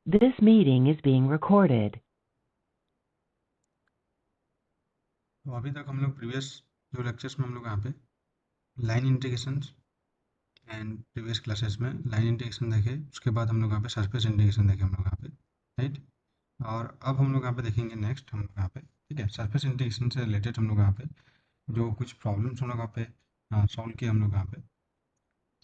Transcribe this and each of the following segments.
This meeting is being recorded. तो अभी तक हम लोग प्रीवियस जो लेक्चर्स में हम लोग यहाँ पे line integrations and previous classes में लाइन इंटीग्रेशन देखे, उसके बाद हम लोग यहाँ पे सरफेस इंटीग्रेशन देखे हम लोग यहाँ पे, राइट। और अब हम लोग यहाँ पे देखेंगे नेक्स्ट हम लोग यहाँ पे, ठीक है, सरफेस इंटीग्रेशन से रिलेटेड हम लोग यहाँ पे जो कुछ प्रॉब्लम्स हम लोग यहाँ पे सॉल्व किए हम लोग यहाँ पे।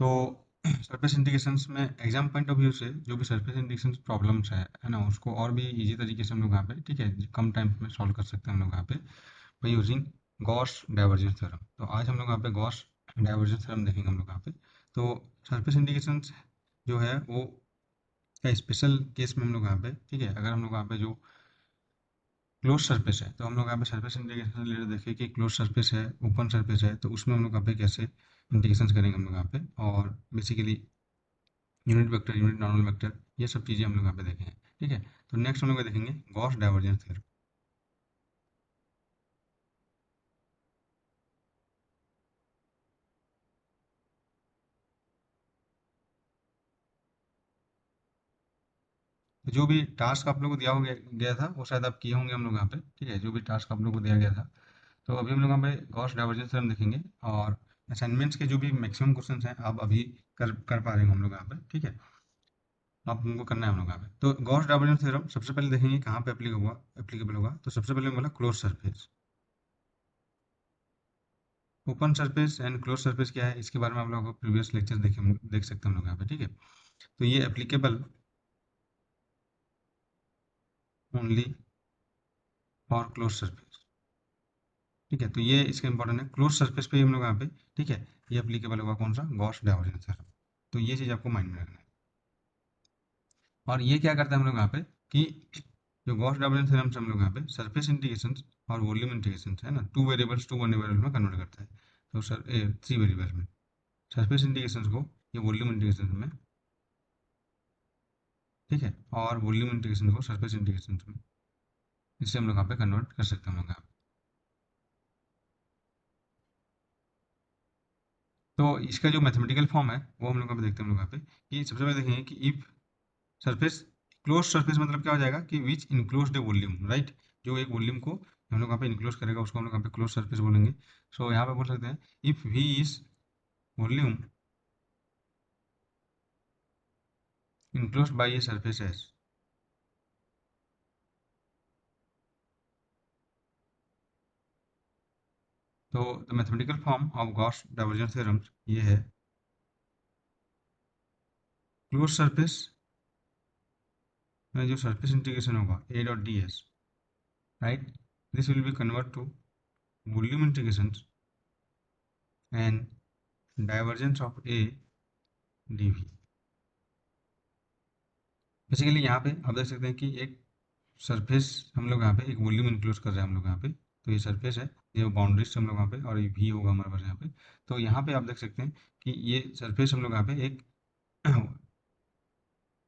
तो सरफेस इंटीग्रेशंस में एग्जाम पॉइंट ऑफ व्यू से जो भी सरफेस इंटीग्रेशन प्रॉब्लम्स है ना, उसको और भी इजी तरीके से हम लोग यहाँ पे, ठीक है, कम टाइम में सॉल्व कर सकते हैं हम लोग यहाँ पे by using Gauss divergence theorem. तो आज हम लोग यहाँ पे गॉस डाइवर्जेंस थ्योरम देखेंगे हम लोग यहाँ पे। तो सरफेस इंटीग्रेशन जो है वो का स्पेशल केस में हम लोग यहाँ पे, ठीक है, अगर हम लोग यहाँ पे जो क्लोज सरफेस है, तो हम लोग यहाँ पे सरफेस इंटीग्रेशन से रिलेटेड देखें कि क्लोज सरफेस है, ओपन सरफेस है, तो उसमें हम लोग यहाँ पे कैसे इंटीग्रेशन करेंगे हम लोग यहाँ पे, और basically unit vector, unit normal vector, ये सब चीज़ें हम लोग यहाँ पे देखेंगे, ठीक है। तो नेक्स्ट हम लोग देखेंगे गॉस डाइवर्जेंस थ्योरम। तो जो भी टास्क आप लोग को दिया हो गया था वो शायद आप किए होंगे हम लोग यहाँ पे, ठीक है, जो भी टास्क आप लोग को दिया गया था। तो अभी हम लोग यहाँ पे गॉस डाइवर्जेंस थ्योरम देखेंगे, और असाइनमेंट्स के जो भी मैक्सिमम क्वेश्चन हैं आप अभी कर पा रहे हैं हम लोग यहाँ पे, ठीक है, आप उनको करना है हम लोग यहाँ पे। तो गॉस डाइवर्जेंस थ्योरम सबसे पहले देखेंगे कहाँ पे एप्लीकेबल होगा। तो सबसे पहले बोला close surface, open surface and close surface क्या है, इसके बारे में आप लोगों को प्रीवियस लेक्चर देख सकते हैं हम लोग यहाँ पे, ठीक है। तो ये applicable only for close surface, ठीक है। तो ये इसका इंपॉर्टेंट है, क्लोज सरफेस पे ही हम लोग यहाँ पे, ठीक है, ये एप्लीकेबल होगा कौन सा, गॉस डाइवर्जेंस थ्योरम। तो ये चीज़ आपको माइंड में रखना है। और ये क्या करता है हम लोग यहाँ पे कि जो गॉस डाइवर्जेंस थ्योरम से हम लोग यहाँ पे सरफेस इंटीग्रेशन और वॉल्यूम इंटीग्रेशन है ना, two variables to one variable में कन्वर्ट करता है। तो सर थ्री वेरिएबल में सरफेस इंटीग्रेशन को ये वॉल्यूम इंटीग्रेशन में, ठीक है, और वॉल्यूम इंटीग्रेशन को सरफेस इंटीग्रेशन में, इससे हम लोग यहाँ पे कन्वर्ट कर सकते हैं हम लोग यहाँ पे। तो इसका जो मैथमेटिकल फॉर्म है वो हम लोग यहाँ पे देखते हैं हम लोग यहाँ पे, कि सबसे पहले देखेंगे कि इफ सरफेस, क्लोज सरफेस मतलब क्या हो जाएगा कि विच इनक्लोज द वॉल्यूम, राइट। जो एक वॉल्यूम को हम लोग यहाँ पे इनक्लोज करेगा उसको हम लोग यहाँ पे क्लोज सरफेस बोलेंगे। सो यहाँ पे बोल सकते हैं if V is volume enclose by a surface S. तो the mathematical form of Gauss divergence theorem ये है, क्लोज सरफेस में जो सरफेस इंटीग्रेशन होगा A dot D S, right, this will be convert to volume integration and divergence of A D V. Basically यहाँ पे आप देख सकते हैं कि एक सरफेस हम लोग यहाँ पे एक वॉल्यूम इंक्लूड कर रहे हैं हम लोग यहाँ पे। तो ये सरफेस है, ये बाउंड्रीज हम लोग यहाँ पे, और ये भी होगा हमारे पास यहाँ पे। तो यहाँ पे आप देख सकते हैं कि ये सरफेस हम लोग यहाँ पे एक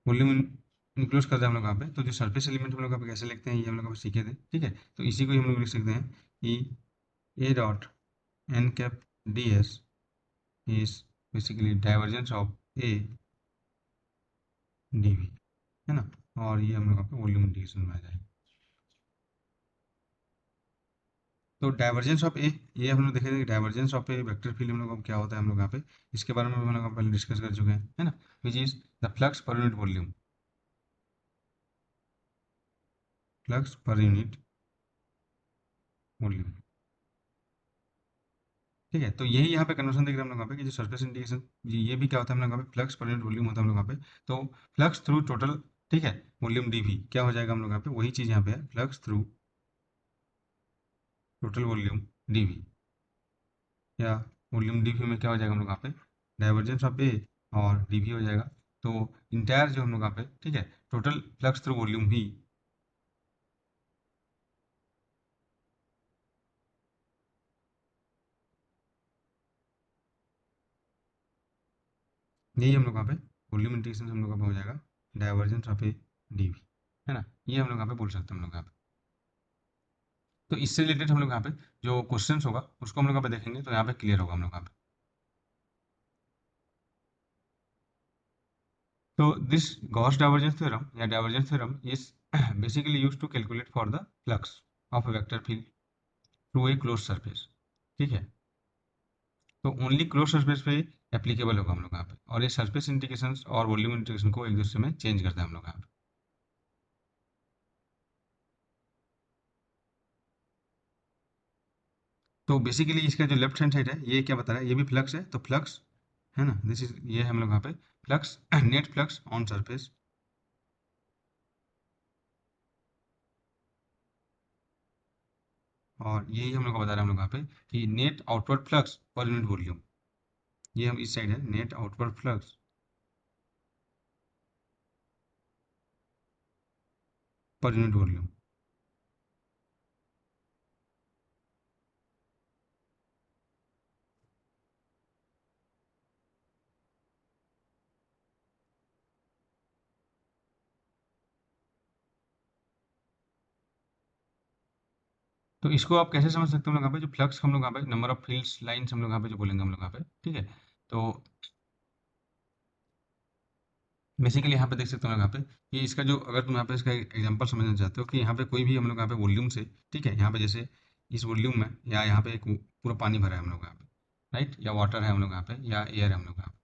वॉल्यूम इंक्लूड कर रहे हैं हम लोग यहाँ पे। तो जो सरफेस एलिमेंट हम लोग यहाँ पे कैसे लिखते हैं ये हम लोग यहाँ पे सीखे थे, ठीक है। तो इसी को ही हम लोग लिख सकते हैं कि A dot N cap D S is basically divergence of A D V, है ना। और ये हम लोग यहाँ पे वॉल्यूम इंटीग्रेशन में आ जाएगा। तो डाइवर्जेंस ऑफ ए, ये हम लोग देखे थे कि divergence of A vector field हम लोग अब क्या होता है हम लोग यहाँ पे, इसके बारे में हम लोग पहले डिस्कस कर चुके हैं, है ना, which is the flux per unit volume, flux per unit volume, ठीक है। तो यही यहाँ पे कन्वर्सन देख रहे हैं हम लोग यहाँ पे कि जो सरफेस इंटीग्रेशन, ये भी क्या होता है हम लोग यहाँ पे, फ्लक्स पर यूनिट वॉल्यूम होता है हम लोग यहाँ पे। तो फ्लक्स थ्रू टोटल, ठीक है, वॉल्यूम डी वी क्या हो जाएगा हम लोग यहाँ पे, वही चीज़ यहाँ पे है, flux through total volume D V, या वॉल्यूम डी वी में क्या हो जाएगा हम लोग यहाँ पे, डाइवर्जेंस ऑफ ए और डी वी हो जाएगा। तो इंटायर जो हम लोग यहाँ पे, ठीक है, टोटल फ्लक्स थ्रू वॉल्यूम भी, यही हम लोग यहाँ पे वॉल्यूम इंटीग्रेशन हम लोग यहाँ पे हो जाएगा divergence of A D V, है ना। ये हम लोग यहाँ पे बोल सकते हैं हम लोग यहाँ पे। तो इससे रिलेटेड हम लोग यहाँ पे जो क्वेश्चंस होगा उसको हम लोग यहाँ पे देखेंगे, तो यहाँ पे क्लियर होगा हम लोग यहाँ पे। तो दिस गॉस डाइवर्जेंस थ्योरम या divergence theorem is basically use to calculate for the flux of a vector field through a close surface. ठीक है, तो ओनली क्लोज सरफेस पे एप्लीकेबल होगा हम लोग यहाँ पे, और ये सरफेस इंटीग्रेशन और वॉल्यूम इंटीग्रेशन को एक दूसरे में चेंज करता है हम लोग यहाँ पे। तो बेसिकली इसका जो लेफ्ट हैंड साइड है ये क्या बता रहा है, ये भी फ्लक्स है, तो फ्लक्स है ना, दिस इज ये है हम लोग यहाँ पे flux net flux on surface, और यही हम लोग को बता रहा है हम लोग यहाँ पे कि net outward flux per unit volume, ये हम इस साइड है net outward flux per unit volume. तो इसको आप कैसे समझ सकते हो हम लोग यहाँ पे, जो फ्लक्स हम लोग यहाँ पे नंबर ऑफ फील्ड्स लाइंस हम लोग यहाँ पे जो बोलेंगे हम लोग यहाँ पे, ठीक है। तो बेसिकली यहाँ पे देख सकते हो यहाँ पे कि इसका जो, अगर तुम यहाँ पे इसका एग्जांपल समझना चाहते हो कि यहाँ पे कोई भी हम लोग यहाँ पे वॉल्यूम से, ठीक है, यहाँ पे जैसे इस वॉल्यूम में या यहाँ पे एक पूरा पानी भरा है हम लोग यहाँ पे, राइट, या वाटर है हम लोग यहाँ पे या एयर है हम लोग यहाँ पे,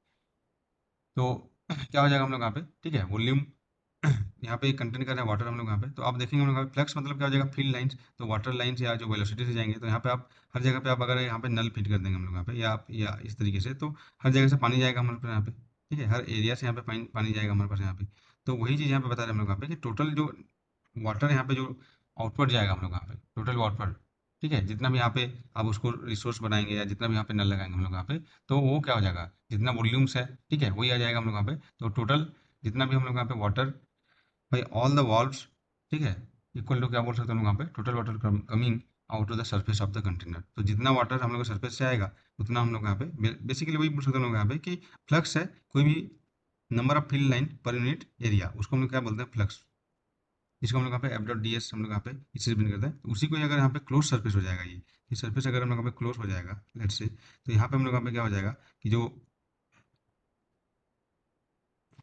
तो क्या हो जाएगा हम लोग यहाँ पे, ठीक है, वॉल्यूम यहाँ पे कंटेन कर रहे हैं वाटर हम लोग यहाँ पे, तो आप देखेंगे हम लोग यहाँ पे फ्लक्स मतलब क्या हो जाएगा, फील्ड लाइंस, तो वाटर लाइंस या जो वेलोसिटी से जाएंगे, तो यहाँ पे आप हर जगह पे आप अगर यहाँ पे नल फिट कर देंगे हम लोग यहाँ पे, या आप या इस तरीके से, तो हर जगह से पानी जाएगा हमारे पास यहाँ पे, ठीक है, हर एरिया से यहाँ पे पानी पानी जाएगा हमारे पास यहाँ पे। तो वही चीज़ यहाँ पे बता रहे हैं हम लोग यहाँ पे कि टोटल जो वाटर यहाँ पे जो आउटवर्ड जाएगा हम लोग यहाँ पे, टोटल वाटर, ठीक है, जितना भी यहाँ पे आप उसको रिसोर्स बनाएंगे या जितना भी यहाँ पे नल लगाएंगे हम लोग यहाँ पे, तो वो क्या हो जाएगा, जितना वॉल्यूम्स है, ठीक है, वही आ जाएगा हम लोग यहाँ पे, तो टोटल जितना भी हम लोग यहाँ पे water by all the valves, ठीक है, इक्वल टू क्या बोल सकते हैं हम लोग यहाँ पे, total water coming out to the surface of the container, तो जितना वाटर हम लोग सर्फेस से आएगा उतना हम लोग यहाँ पे बेसिकली वही बोल सकते हैं हम लोग यहाँ पे कि फ्लक्स है कोई भी number of field line per unit area, उसको हम लोग क्या बोलते हैं, फ्लक्स। इसको हम लोग यहाँ पे एफ डॉट डी एस हम लोग यहाँ पे इससे रिप्रेजेंट करते हैं, तो उसी को अगर यहाँ पे क्लोज सर्फेस हो जाएगा, ये सर्फेस अगर हम लोग यहाँ पे क्लोज हो जाएगा लेट्स से, तो यहाँ पे हम लोग यहाँ पे क्या हो जाएगा कि जो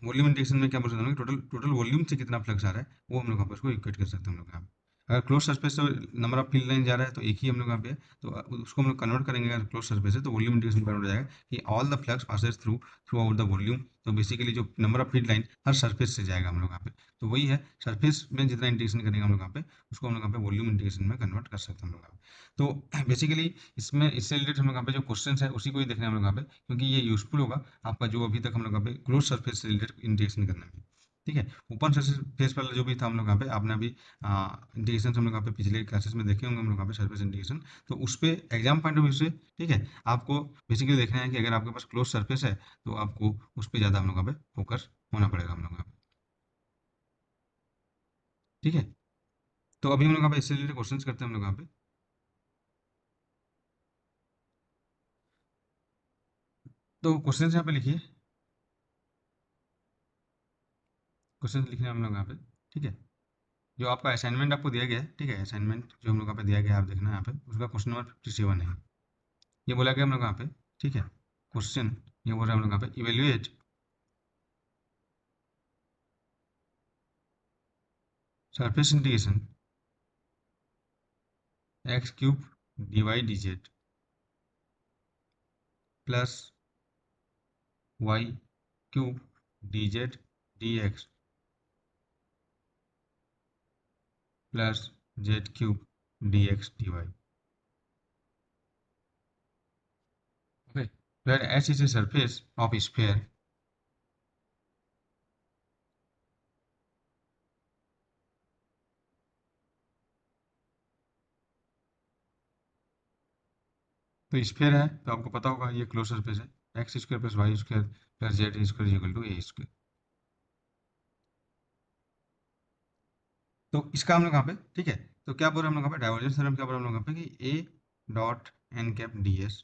वॉल्यूम इंटीग्रेशन में क्या बोल सकते हैं टोटल टोटल वॉल्यूम से कितना फ्लक्स आ रहा है, वो हम लोग यहाँ पे उसको इक्वेट कर सकते हैं हम लोग यहाँ पे। अगर क्लोज सरफेस से नंबर ऑफ फील्ड लाइन जा रहा है तो एक ही हम लोग यहाँ पे है, तो उसको हम लोग कन्वर्ट करेंगे, अगर क्लोज सरफेस है तो वॉल्यूम इंटीग्रेशन कन्वर्ट हो जाएगा कि all the flux passes through through out the volume, तो बेसिकली जो number of field line her surface से जाएगा हम लोग यहाँ पे, तो वही है सरफेस में जितना इंटीग्रेशन करेंगे हम लोग यहाँ पे, उसको हम लोग यहाँ पे वॉल्यूम इंटीग्रेशन में कन्वर्ट कर सकते हैं हम लोग यहाँ पे। तो बेसिकली इसमें इससे रिलेटेड हम लोग यहाँ पे जो क्वेश्चन है उसी को ही देखने हम लोग यहाँ पे, क्योंकि ये यूजफुल होगा आपका जो अभी तक हम लोग यहाँ पे क्लोज सरफेस से रिलेटेड इंटीग्रेशन करने में, ठीक है। ओपन सरफेस वाला जो भी था हम लोग यहाँ पे, आपने अभी इंटीग्रेशन हम लोग यहाँ पे पिछले क्लासेस में देखे होंगे हम लोग यहाँ पे सरफेस इंटीग्रेशन, तो उस पे एग्जाम पॉइंट ऑफ व्यू से, ठीक है, आपको बेसिकली देखना है कि अगर आपके पास क्लोज सरफेस है तो आपको उस पर ज़्यादा हम लोग यहाँ पे फोकस होना पड़ेगा हम लोग यहाँ पे, ठीक है। तो अभी हम लोग यहाँ पे इससे रिलेटेड क्वेश्चन करते हैं हम लोग यहाँ पे। तो क्वेश्चन यहाँ पे लिखिए, क्वेश्चन लिखने हैं हम लोग यहाँ पे, ठीक है। जो आपका असाइनमेंट आपको दिया गया है, ठीक है, असाइनमेंट जो हम लोग यहाँ पे दिया गया है आप देखना यहाँ पे, उसका क्वेश्चन नंबर 57 है। ये बोला गया हम लोग यहाँ पे, ठीक है, क्वेश्चन ये बोल रहे हैं हम लोग यहाँ पे, evaluate surface integration X cube D Y D Z plus Y cube D Z D X plus Z cube D x D Y, okay, where H is a surface of sphere, तो sphere है तो आपको पता होगा ये close surface है, X square plus Y square plus Z square equal to A square. तो इसका हम लोग यहाँ पे, ठीक है, तो क्या बोल रहे हैं हम लोग यहाँ पे, डाइवर्जेंस थ्योरम क्या बोल रहे हैं हम लोग यहाँ पे कि A dot N cap D S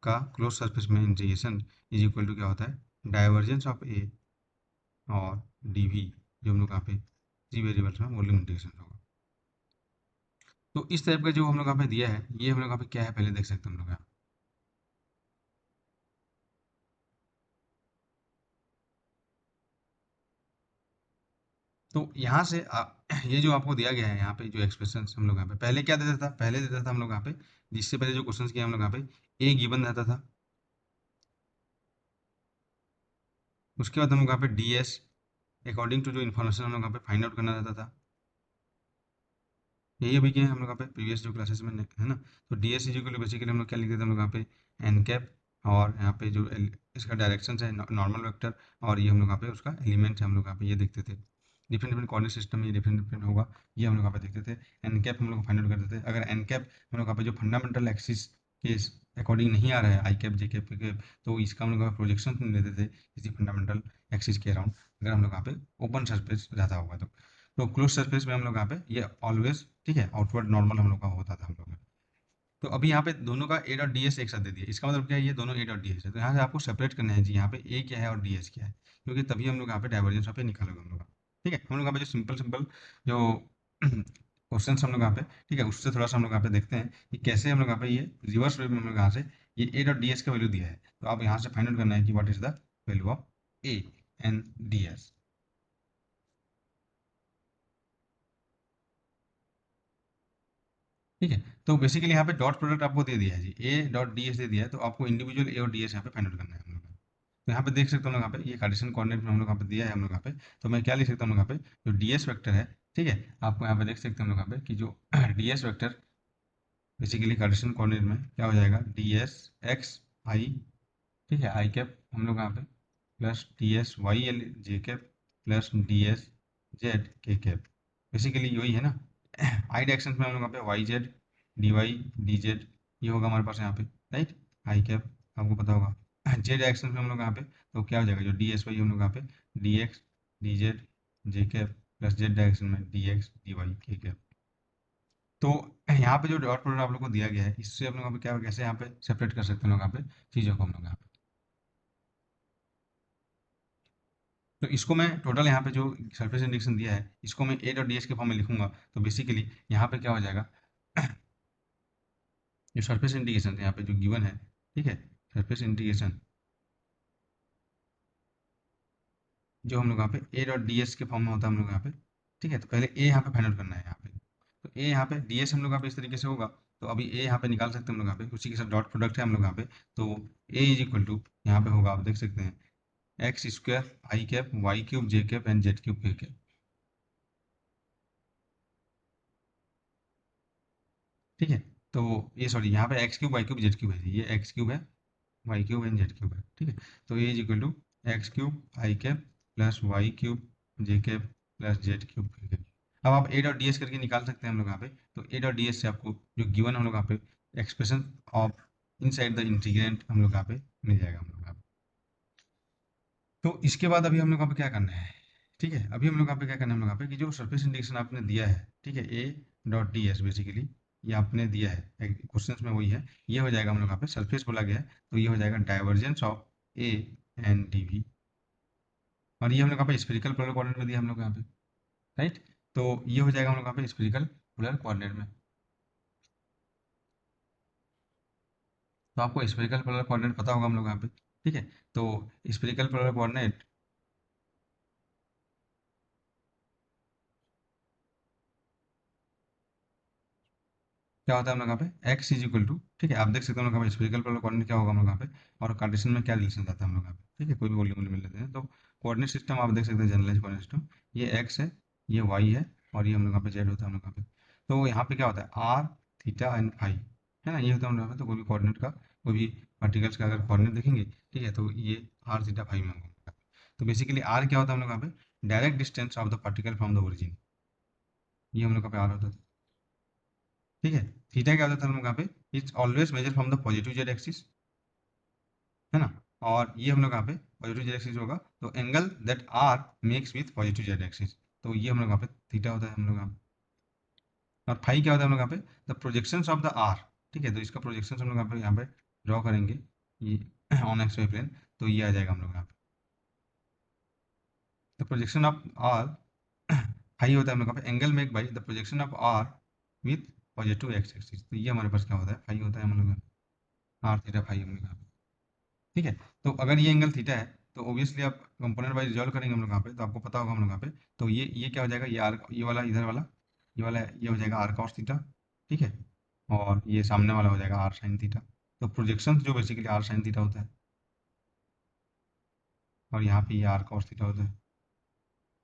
का क्लोज सरफेस में इंटीग्रेशन इज इक्वल टू क्या होता है, डाइवर्जेंस ऑफ ए और डी वी, जो हम लोग यहाँ पे थ्री वेरिएबल्स में वॉल्यूम इंटीग्रेशन होगा। तो इस टाइप का जो हम लोग यहाँ पे दिया है, ये हम लोग यहाँ पे क्या है पहले देख सकते हैं हम लोग यहाँ, तो यहाँ से ये जो आपको दिया गया है यहाँ पे जो एक्सप्रेशन हम लोग यहाँ पे पहले क्या देता था, पहले देता था हम लोग यहाँ पे, जिससे पहले जो क्वेश्चन किया हम लोग यहाँ पे ए गिवन रहता था, उसके बाद हम लोग यहाँ पे डी एस अकॉर्डिंग टू जो इन्फॉर्मेशन हम लोग यहाँ पे फाइंड आउट करना रहता था। यही अभी क्या है हम लोग यहाँ पे प्रीवियस जो क्लासेस में है ना। तो डी एस इजिकल बेसिकली हम लोग क्या लिख देते हैं हम लोग यहाँ पे एन कैप, और यहाँ पे जो इसका डायरेक्शन है नॉर्मल वेक्टर, और ये हम लोग यहाँ पे उसका एलिमेंट है हम लोग यहाँ पे ये देखते थे। डिफरेंट डिफरेंट कोऑर्डिनेट सिस्टम में ये डिफरेंट डिफरेंट होगा, ये हम लोग यहाँ पे देखते थे। एन कैप हम लोग फाइंड आउट करते थे। अगर एन कैप हम लोग यहाँ पे जो फंडामेंटल एक्सिस के अकॉर्डिंग नहीं आ रहा है, आई कैप जे कैप के कैप, तो इसका हम लोग यहाँ पे प्रोजेक्शन नहीं लेते थे किसी फंडामेंटल एक्सिस के अराउंड, अगर हम लोग यहाँ पे ओपन सरफेस रहता होगा तो क्लोज सरफेस में हम लोग यहाँ पे ये ऑलवेज, ठीक है, आउटवर्ड नॉर्मल हम लोग का होता था हम लोग का। तो अभी यहाँ पे दोनों का ए डॉट डी एस एक साथ दे दिया, इसका मतलब क्या है, ये दोनों ए डॉट डी एस है। तो यहाँ से आपको सेपरेट करना है जी, यहाँ पे ए क्या है और डी एस क्या है, क्योंकि तभी हम लोग यहाँ पे डाइवर्जेंस यहाँ पे निकालोगे हम लोग का। ठीक है, हम लोग यहाँ पे जो सिंपल सिंपल जो क्वेश्चन हम लोग यहाँ पे, ठीक है, उससे थोड़ा सा हम लोग यहाँ पे देखते हैं कि कैसे हम लोग यहाँ पे ये रिवर्स वे में हम लोग यहाँ से ये ए डॉट डी एस का वैल्यू दिया है, तो आप यहाँ से फाइंड आउट करना है कि what is the value of A and D S. ठीक है, तो बेसिकली यहाँ पे डॉट प्रोडक्ट आपको दे दिया है जी, ए डॉट डी एस दे दिया है, तो आपको इंडिविजुअल ए और डी एस यहाँ पे फाइंड आउट करना है हम लोग को। तो यहाँ पे देख सकते हो हम लोग यहाँ पे ये कार्टेशियन कोऑर्डिनेट में हम लोग यहाँ पे दिया है हम लोग यहाँ पे, तो मैं क्या लिख सकता हूँ हम लोग यहाँ पे जो डी एस वैक्टर है, ठीक है, आपको यहाँ पे देख सकते हैं हम लोग यहाँ पे कि जो D S vector basically Cartesian coordinate में क्या हो जाएगा, डी एस एक्स आई, ठीक है, आई कैप हम लोग यहाँ पे plus D S Y L J cap plus D S Z के कैप, बेसिकली यही है ना। आई डायरेक्शन में हम लोग यहाँ पे Y Z D Y D Z ये होगा हमारे पास यहाँ पे, राइट, आई कैप आपको पता होगा। जे डायरेक्शन में हम लोग यहाँ पे तो क्या हो जाएगा, जो डी एस वाई हम लोग यहाँ पे d x D Z J cap plus Z direction में डी एक्स डी वाई के कैप। तो यहाँ पे जो डॉट प्रोडक्ट आप लोग को दिया गया है, इससे हम लोग यहाँ पे क्या कैसे यहाँ पे सेपरेट कर सकते हैं लोग यहाँ पे चीज़ों को हम लोग यहाँ पे। तो इसको मैं टोटल यहाँ पे जो सरफेस इंडिकेशन दिया है, इसको मैं ए डॉट डी एस के फॉर्म में लिखूंगा, तो बेसिकली यहाँ पे क्या हो जाएगा, जो सरफेस इंडिकेशन यहाँ पे जो गिवन है, ठीक है, सरफेस इंडिकेशन जो हम लोग यहाँ पे ए डॉट डी एस के फॉर्म में होता है हम लोग यहाँ पे, ठीक है, तो पहले ए यहाँ पे फाइंड आउट करना है यहाँ पे। तो ए यहाँ पे डी एस हम लोग यहाँ पे इस तरीके से होगा, तो अभी ए यहाँ पे निकाल सकते हैं हम लोग यहाँ पे, उसी के साथ डॉट प्रोडक्ट है हम लोग यहाँ पे। तो ए इज इक्वल टू यहाँ पे होगा, आप देख सकते हैं, x square i cap y cube j cap and z cube k cap, ठीक है। तो ये सॉरी यहाँ पे x cube y cube z cube है, ये एक्स क्यूब है y cube and z cube है, ठीक है। तो ये is equal to x cube i cap plus Y cube j cap plus Z cube k cap. अब आप ए डॉट डी एस करके निकाल सकते हैं हम लोग यहाँ पे। तो ए डॉट डी एस से आपको जो गिवन हम लोग यहाँ पे expression of inside the integrant हम लोग यहाँ पे मिल जाएगा हम लोग यहाँ पे। तो इसके बाद अभी हम लोग यहाँ पे क्या करना है, ठीक है, अभी हम लोग यहाँ पे क्या करना है हम लोग यहाँ पे कि जो सरफेस इंडिकेशन आपने दिया है, ठीक है, ए डॉट डी एस बेसिकली ये आपने दिया है क्वेश्चन में वही है, ये हो जाएगा हम लोग यहाँ पे सरफेस बोला गया है, तो ये हो जाएगा divergence of A and d v, और ये हम लोग यहाँ पे स्फेरिकल पोलर कोऑर्डिनेट में दिया हम लोग यहाँ पे, राइट। तो ये हो जाएगा हम लोग यहाँ पे स्फेरिकल पोलर कोऑर्डिनेट में। तो आपको स्फेरिकल पोलर कोऑर्डिनेट पता होगा हम लोग यहाँ पे, ठीक है। तो स्फेरिकल पोलर कोऑर्डिनेट क्या होता है हम लोग यहाँ पे एक्स इज इक्वल टू, ठीक है, आप देख सकते हैं हम लोग यहाँ पे स्फेरिकल पोलर कोऑर्डिनेट क्या होगा हम लोग यहाँ पे, और कार्टेशियन में क्या रिलेशन आता है हम लोग यहाँ पे, ठीक है, कोई भी वॉल्यूम मिल लेते हैं। तो कोऑर्डिनेट सिस्टम आप देख सकते हैं, जनरलाइज कोऑर्डिनेट सिस्टम, ये एक्स है, ये वाई है, और ये हम लोग यहाँ पे जेड होता है हम लोग यहाँ पे। तो यहाँ पे क्या होता है आर थीटा एंड फाई, है ना, ये होता है हम लोग यहाँ पे। तो कोई भी कोऑर्डिनेट का कोई भी पार्टिकल्स का अगर कोऑर्डिनेट देखेंगे, ठीक है, तो ये आर थीटा फाई में होगा। तो बेसिकली आर क्या होता है हम लोग यहाँ पे direct distance of the particle from the origin, ये हम लोग का पे आर होता है, ठीक है। थीटा क्या होता था हम लोग यहाँ पे, it's always measure from the positive z axis, है ना, और ये हम लोग यहाँ पे पॉजिटिव जेड एक्सिस होगा, तो angle that r makes with positive z axis, तो ये हम लोग यहाँ पे थीटा होता है हम लोग यहाँ पे। और फाई क्या होता है हम लोग यहाँ पे the projections of the r, ठीक है, तो इसका प्रोजेक्शन हम लोग यहाँ पे ड्रॉ करेंगे, ये ऑन एक्स वाई प्लेन, तो ये आ जाएगा हम लोग यहाँ पे। The projection of r phi होता है हम लोग यहाँ पे angle make by the projection of r with positive x axis, तो ये हमारे पास क्या होता है फाई होता है हम लोग आर थीटा फाई हम लोग यहाँ पे, ठीक है। तो अगर ये एंगल थीटा है, तो ऑब्वियसली आप कंपोनेंट वाइज रिजॉल्व करेंगे हम लोग यहाँ पे, तो आपको पता होगा हम लोग यहाँ पे, तो ये क्या हो जाएगा, ये आर, ये वाला इधर वाला, ये हो जाएगा आर कॉस थीटा, ठीक है, और ये सामने वाला हो जाएगा आर साइन थीटा। तो प्रोजेक्शन जो बेसिकली आर साइन थीटा होता है, और यहाँ पे ये आर कॉस थीटा होता है।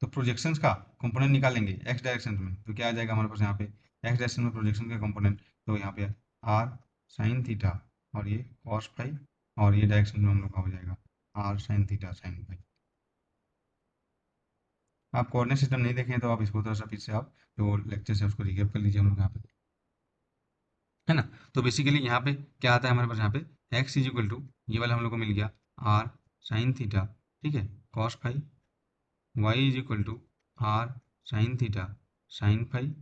तो प्रोजेक्शंस का कंपोनेंट निकालेंगे एक्स डायरेक्शन में, तो क्या आ जाएगा हमारे पास यहाँ पे, एक्स डायरेक्शन में प्रोजेक्शन का कंपोनेंट, तो यहाँ पे आर साइन थीटा, और ये कॉस फाई, और ये डायरेक्शन में हम लोग का हो जाएगा r sine theta sine phi. आप कोऑर्डिनेट सिस्टम नहीं देखें तो आप इसको थोड़ा सा फिर से आप जो लेक्चर है उसको रिकेप कर लीजिए हम लोग यहाँ पे, है ना। तो बेसिकली यहाँ पे क्या आता है हमारे पास, यहाँ पे एक्स इज इक्वल टू, ये वाला हम लोग को मिल गया आर साइन थीटा, ठीक है, cos phi, Y is equal to are sine theta sine phi,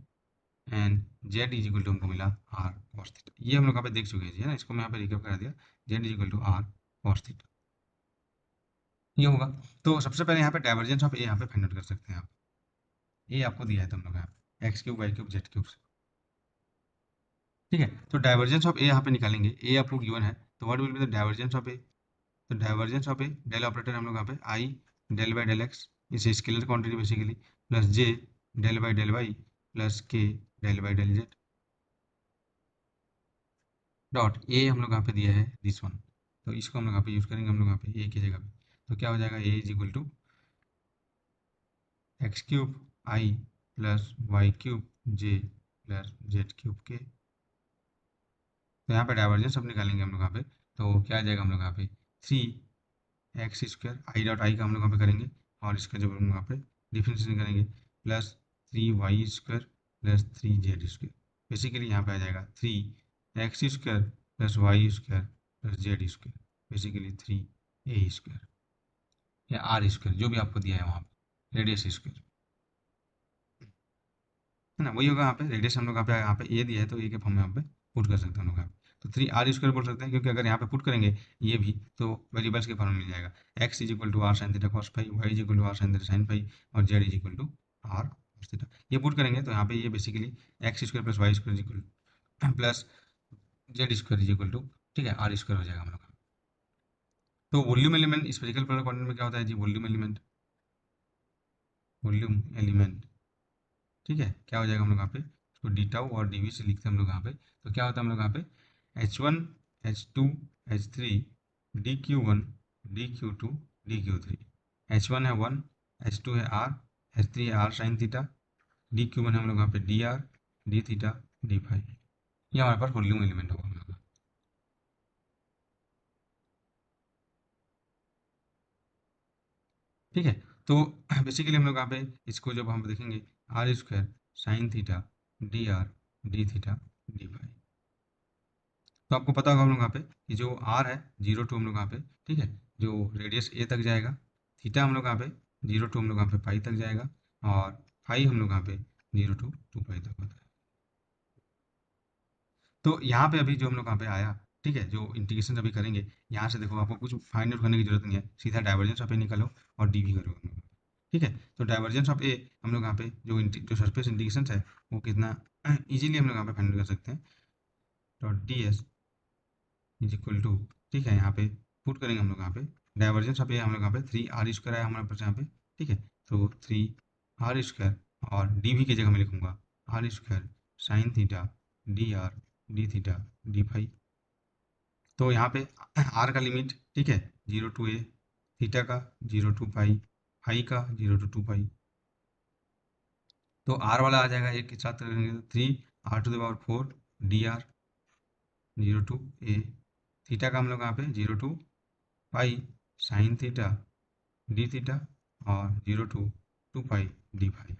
and z is equal to हमको मिला आर कॉस थीटा। ये हम लोग यहाँ पे देख चुके हैं जी, है ना, इसको मैं यहाँ पे रिकैप करा दिया, z is equal to are cos theta, ये होगा। तो सबसे पहले यहाँ पे डाइवर्जेंस ऑफ ए यहाँ पे फाइंड आउट कर सकते हैं आप, ए आपको दिया है तो हम लोग यहाँ पे x cube y cube z cube से, ठीक है। तो डाइवर्जेंस ऑफ ए यहाँ पे निकालेंगे, ए आपको गिवन है, तो what will be the divergence of A, तो divergence of A, del operator हम लोग यहाँ पे I del by del X, इसे scalar quantity basically, plus J del by Y, plus K del by del Z, dot A हम लोग यहाँ पे दिया है दिस वन, तो इसको हम लोग यहाँ पे यूज़ करेंगे हम लोग यहाँ पे ए की जगह पे, तो क्या हो जाएगा, A is equal to x cube I plus Y cube J plus Z cube K. तो यहाँ पे डाइवर्जेंस अब निकालेंगे हम लोग यहाँ पे, तो क्या आ जाएगा हम लोग यहाँ पे, three X square I dot I का हम लोग यहाँ पे करेंगे, और इसका जब हम लोग यहाँ पे डिफरेंशिएशन करेंगे, plus three Y square plus three Z square, basically यहाँ पे आ जाएगा three X square plus Y square plus Z square, basically three A square या आर स्क्वायर, जो भी आपको दिया है वहाँ पे, रेडियस स्क्वायर, है ना, वही होगा यहाँ पे, रेडियस हम लोग यहाँ पे ए दिया है, तो ए के फॉर्म में यहाँ पे पुट कर सकते हैं हम लोग यहाँ पे, तो थ्री आर स्क्वायर बोल सकते हैं, क्योंकि अगर यहाँ पे पुट करेंगे ये भी, तो वेरिएबल्स के फॉर्म में मिल जाएगा, X is equal to are sine theta cos phi, Y is equal to are sine theta sine phi, और Z is equal to are cos theta. ये पुट करेंगे तो यहाँ पे ये basically X square plus Y square is equal plus Z square is equal to, ठीक है, are square हो जाएगा हम लोग का। तो volume element spherical polar coordinate में क्या होता है जी, वॉल्यूम एलिमेंट, वॉल्यूम एलिमेंट, ठीक है, क्या हो जाएगा हम लोग यहाँ पे, इसको डी टाउ और डी वी से लिखते हैं हम लोग यहाँ पे, तो क्या होता है हम लोग यहाँ पे h one h two h three d q two d q three, h one है वन, एच टू है आर, एच थ्री है r sine theta, d q one है हम लोग यहाँ पे d r d theta d phi, ये हमारे पास वॉल्यूम एलिमेंट होगा हम लोग का, ठीक है। तो बेसिकली हम लोग यहाँ पे इसको जब हम देखेंगे, r square sine theta D theta d phi, तो आपको पता होगा हम लोग यहाँ पे कि जो आर है जीरो टू हम लोग यहाँ पे, ठीक है, जो रेडियस ए तक जाएगा, थीटा हम लोग यहाँ पे जीरो टू हम लोग यहाँ पे पाई तक जाएगा, और फाई हम लोग यहाँ पे जीरो टू पाई तक होता है। तो यहाँ पे अभी जो हम लोग यहाँ पे आया, ठीक है, जो इंटीग्रेशन अभी करेंगे, यहाँ से देखो आपको कुछ फाइंड आउट करने की जरूरत नहीं है, सीधा डाइवर्जेंस ऑफ ए निकालो और डी भी करो हम लोग, ठीक है। तो डाइवर्जेंस ऑफ ए हम लोग यहाँ पे जो सरफेस इंटीग्रेशन है वो कितना इजीली हम लोग यहाँ पे फाइंड कर सकते हैं, dot D S is equal to, ठीक है, यहाँ पे पुट करेंगे हम लोग यहाँ पे डाइवर्जेंस ऑफ ए हम लोग यहाँ पे थ्री आर स्क्वायर है हमारे पास यहाँ पे, ठीक है, तो थ्री आर स्क्वायर, और डी भी की जगह मैं लिखूंगा r square sine theta D theta d phi. तो यहाँ पे आर का लिमिट, ठीक है, जीरो टू ए, थीटा का जीरो टू पाई, फाई का जीरो टू टू पाई, तो आर वाला आ जाएगा एक के साथ करेंगे तो three R to the power four D R zero to A, theta का हम लोग यहाँ पे zero to pi sine theta D theta, और zero to two pi D phi.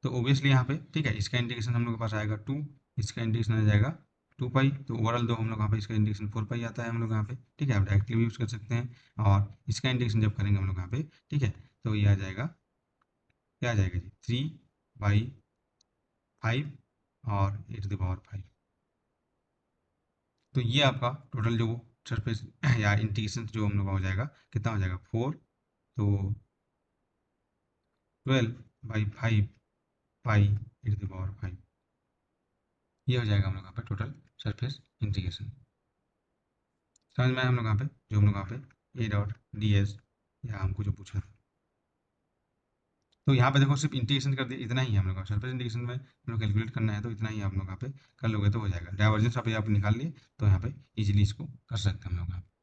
तो ओबियसली यहाँ पे, ठीक है, इसका इंटीग्रेशन हम लोग के पास आएगा टू, इसका इंटीग्रेशन आ जाएगा टू पाई, तो ओवरऑल दो हम लोग यहाँ पे इसका इंटीग्रेशन फोर पाई आता है हम लोग यहाँ पे, ठीक है, आप डायरेक्टली भी यूज़ कर सकते हैं, और इसका इंटीग्रेशन जब करेंगे हम लोग यहाँ पे, ठीक है, तो ये आ जाएगा, क्या आ जाएगा जी, थ्री बाई फाइव और ए टू द पावर फाइव। तो ये आपका टोटल जो सरफेस या इंटीग्रेशन जो हम लोग का हो जाएगा, कितना हो जाएगा फोर, तो twelve by five pi a to the power five, ये हो जाएगा हम लोग यहाँ पे टोटल सरफेस इंटीग्रेशन। समझ में आया हम लोग यहाँ पे, जो हम लोग यहाँ पे ए डॉट डी एस या हमको जो पूछा था। तो यहाँ पे देखो सिर्फ इंटीग्रेशन कर दिया, इतना ही है हम लोग का सरफेस इंटीग्रेशन में हम लोग कैलकुलेट करना है, तो इतना ही आप लोग यहाँ पे कर लोगे तो हो जाएगा। डाइवर्जेंस आप ये आप निकाल लिए तो यहाँ पे इजीली इसको कर सकते हैं हम लोग यहाँ पे।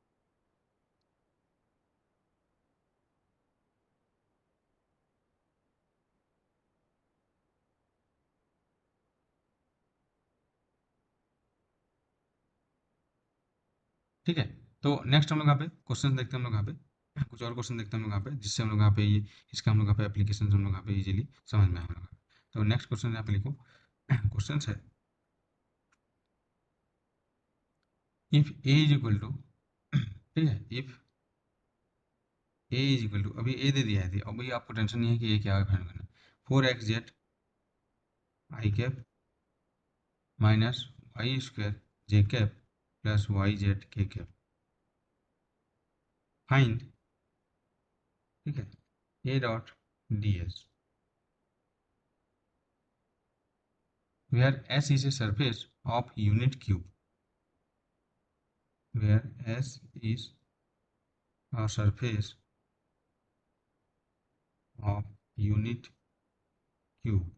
ठीक है, तो नेक्स्ट हम लोग यहाँ पे क्वेश्चन देखते हैं हम लोग यहाँ पे, कुछ और क्वेश्चन देखते हैं हम लोग यहाँ पे, जिससे हम लोग यहाँ पे ये इसका हम लोग यहाँ पे एप्लीकेशन हम लोग यहाँ पे इजीली समझ में आए हम लोग यहाँ पे। तो नेक्स्ट क्वेश्चन यहाँ पे लिखो, क्वेश्चन है if a is equal to, ठीक है, if a is equal to, अभी ए दे दिया है, अभी आपको टेंशन नहीं है कि ये क्या है फाइंड करना। 4xz आई कैप माइनस वाई स्क्वायर जे कैप प्लस वाई जेड के कैप फाइंड, ठीक है, ए dot D S where S is a surface of unit cube, where S is a surface of unit cube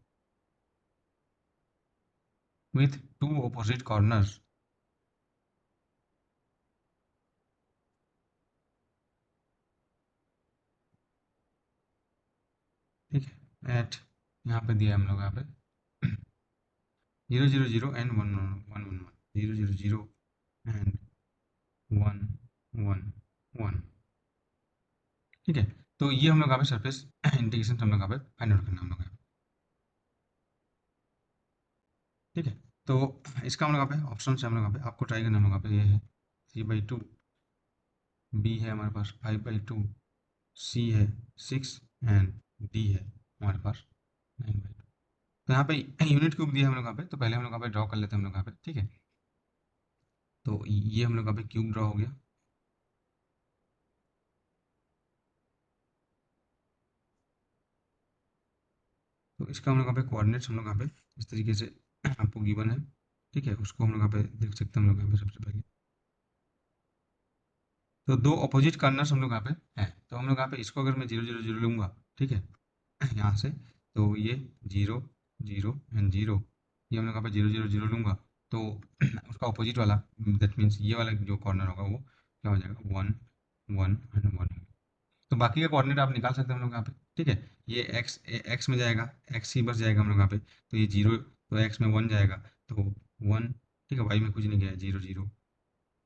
with two opposite corners, ठीक है, eight यहाँ पे दिया हम लोग यहाँ पे 0 0 0 एंड 1 1 1 1 0 0 0 एंड 1 1 1, ठीक है। तो ये हम लोग यहाँ पे सरफेस इंटीग्रेशन हम लोग यहाँ पे फाइंड आउट करना हम लोग यहाँ पे, ठीक है। तो इसका हम लोग यहाँ पे ऑप्शन है हम लोग यहाँ पे आपको ट्राई करना हम लोग यहाँ पे, ये है 3/2, बी है हमारे पास 5/2, सी है 6 एंड डी है हमारे पास 9/2। तो यहाँ पे यूनिट क्यूब दिया है हम लोग यहाँ पे, तो पहले हम लोग यहाँ पे ड्रॉ कर लेते हैं हम लोग यहाँ पे, ठीक है। तो ये हम लोग यहाँ पे क्यूब ड्रॉ हो गया, तो इसका हम लोग यहाँ पे कोऑर्डिनेट्स हम लोग यहाँ पे इस तरीके से आपको गिवन है, ठीक है, उसको हम लोग यहाँ पे देख सकते हैं हम लोग यहाँ पे सबसे पहले। तो दो अपोजिट कार्नर्स हम लोग यहाँ पे हैं, तो हम लोग यहाँ पे इसको अगर मैं 0 0 0 लूँगा, ठीक है, यहाँ से, तो ये 0 0 एंड 0, ये हम लोग यहाँ पे 0 0 0 लूँगा, तो उसका अपोजिट वाला दैट मीन्स ये वाला जो कॉर्नर होगा वो क्या हो जाएगा 1 1 एंड 1। तो बाकी का कोऑर्डिनेट आप निकाल सकते हैं हम लोग यहाँ पे, ठीक है। ये एक्स में जाएगा, एक्स ही बस जाएगा हम लोग यहाँ पे, तो ये 0, तो एक्स में 1 जाएगा, तो 1, ठीक है, वाई में कुछ नहीं गया 0 0,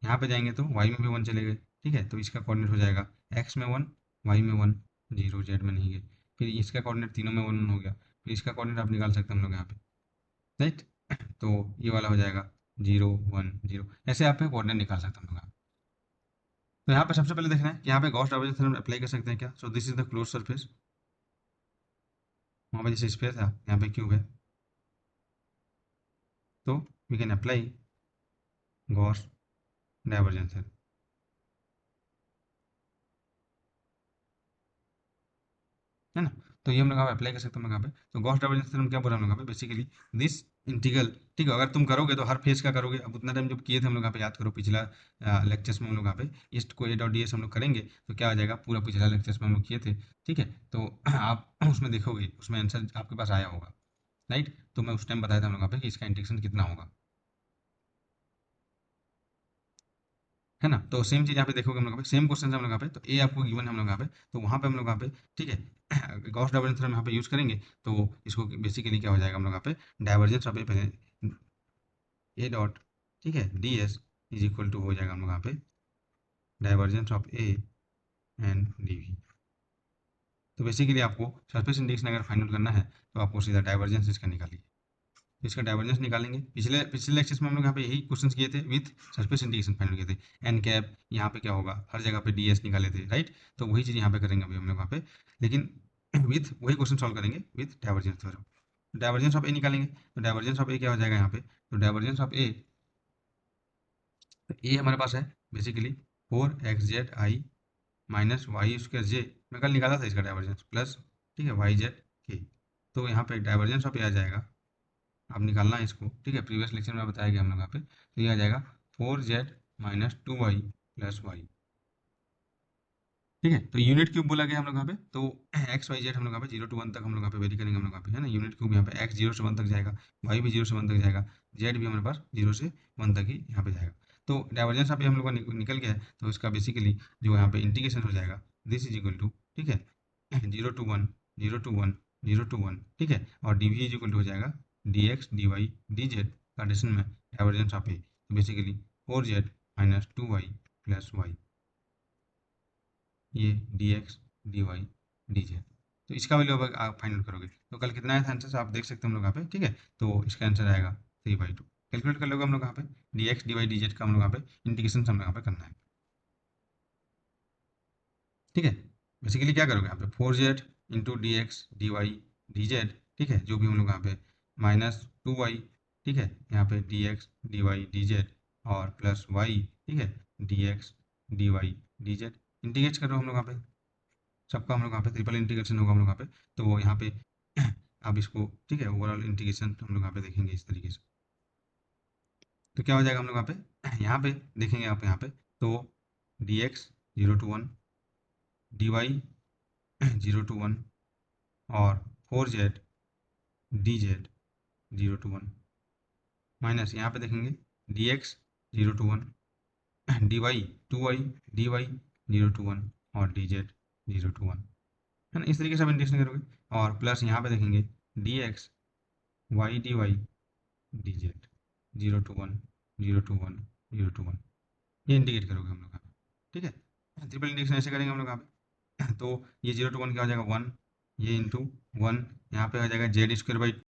यहाँ पे जाएंगे तो वाई में भी 1 चले गए, ठीक है, तो इसका कोऑर्डिनेट हो जाएगा एक्स में 1, वाई में 1, 0 जेड में नहीं गए, फिर इसका कोऑर्डिनेट तीनों में 1 1 हो गया, फिर इसका कोऑर्डिनेट आप निकाल सकते हैं हम लोग यहाँ पे, राइट। तो ये वाला हो जाएगा 0 1 0, ऐसे आप कोऑर्डिनेट निकाल सकते हैं हम लोग यहाँ पे। तो यहाँ पे सबसे पहले देखना है कि यहाँ पे गॉस डाइवर्जेंस थ्योरम अप्लाई कर सकते हैं क्या। So this is the close surface, वहाँ पे जैसे स्पेस था यहाँ पे क्यूब है, तो we can apply Gauss divergence theorem, है ना। तो ये हम लोग यहाँ पे अप्लाई कर सकते हैं हम लोग यहाँ पे। तो गॉस डाइवर्जेंस थ्योरम क्या बोला हम लोग यहाँ पे, बेसिकली दिस इंटीग्रल, ठीक है, अगर तुम करोगे तो हर फेज का करोगे। अब उतना टाइम जब किए थे हम लोग यहाँ पे, याद करो पिछला लेक्चर्स में हम लोग यहाँ पे ईस्ट को ए डॉट डी एस हम लोग करेंगे, तो क्या हो जाएगा, पूरा पिछला लेक्चर्स में हम लोग किए थे, ठीक है। तो आप उसमें देखोगे, उसमें आंसर आपके पास आया होगा, राइट। तो मैं उस टाइम बताया था हम लोग यहाँ पे कि इसका इंटीग्रेशन कितना होगा, है ना। तो सेम चीज़ यहाँ पे देखोगे हम लोग यहाँ पे, सेम क्वेश्चन हम लोग यहाँ पे, तो ए आपको गिवन है हम लोग यहाँ पे, तो वहाँ पे हम लोग यहाँ पे, ठीक है, गॉस डाइवर्जेंस थ्योरम यहाँ पे यूज़ करेंगे, तो इसको बेसिकली क्या हो जाएगा हम लोग यहाँ पे, डाइवर्जेंस ऑफ ए पहले ए डॉट, ठीक है, d S is equal to हो जाएगा हम लोग यहाँ पे divergence of A and d v. तो बेसिकली आपको सरफेस इंटीग्रेशन अगर फाइंड आउट करना है, तो आपको सीधा डाइवर्जेंस इसका निकालिए, तो इसका डाइवर्जेंस निकालेंगे। पिछले पिछले लेक्चर्स में हम लोग यहाँ पे यही क्वेश्चन किए थे, विथ सरफेस इंटीग्रेशन फाइंड किए थे। एन कैप यहाँ पे क्या होगा, हर जगह पे डी एस निकाले थे, राइट। तो वही चीज़ यहाँ पे करेंगे अभी हम लोग यहाँ पे, लेकिन विथ वही क्वेश्चन सॉल्व करेंगे with divergence theorem. Divergence of A निकालेंगे, तो डाइवर्जेंस ऑफ ए क्या हो जाएगा यहाँ पे, तो डाइवर्जेंस ऑफ ए, तो ए हमारे पास है basically 4xz i minus Y square J, मैं कल निकाला था इसका डाइवर्जेंस, प्लस, ठीक है, वाई जेड के। तो यहाँ पे डाइवर्जेंस ऑफ ए आ जाएगा, आप निकालना है इसको, ठीक है, प्रीवियस लेक्चर में बताया गया हम लोग यहाँ पे, तो ये आ जाएगा 4z minus 2y plus y, ठीक है। तो यूनिट क्यूब बोला गया हम लोग यहाँ पे, तो एक्स वाई जेड हम लोग यहाँ पे 0 to 1 तक हम लोग यहाँ पे वेरी करेंगे हम लोग यहाँ पे, है ना। यूनिट क्यूब यहाँ पे एक्स 0 से 1 तक जाएगा, वाई भी 0 से 1 तक जाएगा, जेड भी हमारे पास 0 से 1 तक ही यहाँ पे जाएगा। तो डाइवर्जेंस यहाँ पे हम लोग का निकल गया है, तो इसका बेसिकली जो यहाँ पे इंटीग्रेशन हो जाएगा, दिस इज इक्वल टू, ठीक है, 0 to 1, 0 to 1, 0 to 1, ठीक है, और D V is equal to हो जाएगा D x D Y D Z condition में डाइवर्जेंस यहाँ पे, तो basically 4z minus 2y plus Y, ये D x D Y D Z. तो इसका वैल्यू अब आप फाइंड आउट करोगे तो कल कितना आया था आंसर आप देख सकते हैं हम लोग यहाँ पे, ठीक है। तो इसका आंसर आएगा 3/2। कैलकुलेट कर लोगे हम लोग यहाँ पे, d x D Y D z का हम लोग यहाँ पे इंटीग्रेशन हम लोग यहाँ पे करना है, ठीक है। बेसिकली क्या करोगे यहाँ पे 4z into d x D Y D z, ठीक है, जो भी हम लोग यहाँ पे माइनस 2y, ठीक है, यहाँ पे d x D Y D z और प्लस वाई, ठीक है, d x D Y D z. Integrate करो हम लोग यहाँ पे सबका, हम लोग यहाँ पे ट्रिपल इंटीग्रेशन होगा हम लोग यहाँ पे, तो यहाँ पे अब इसको, ठीक है, ओवरऑल इंटीग्रेशन हम लोग यहाँ पे देखेंगे इस तरीके से। तो क्या हो जाएगा हम लोग यहाँ पे यहाँ पे देखेंगे आप यहाँ पे, तो d x 0 to 1, d y 0 to 1 और 4z D z 0 to 1 minus यहाँ पे देखेंगे d x 0 to 1, d y 2y d y 0 to 1 और डी जेड 0 to 1, है ना। इस तरीके से आप इंटीग्रेशन करोगे और प्लस यहाँ पे देखेंगे d x y d Y D z 0 to 1, 0 to 1, 0 to 1, ये इंटीग्रेट करोगे हम लोग यहाँ पे, ठीक है। ट्रिपल इंटीग्रेशन ऐसे करेंगे हम लोग यहाँ पे तो ये 0 to 1 क्या हो जाएगा 1, ये इंटू 1, यहाँ पे हो जाएगा जेड स्क्वायर बाई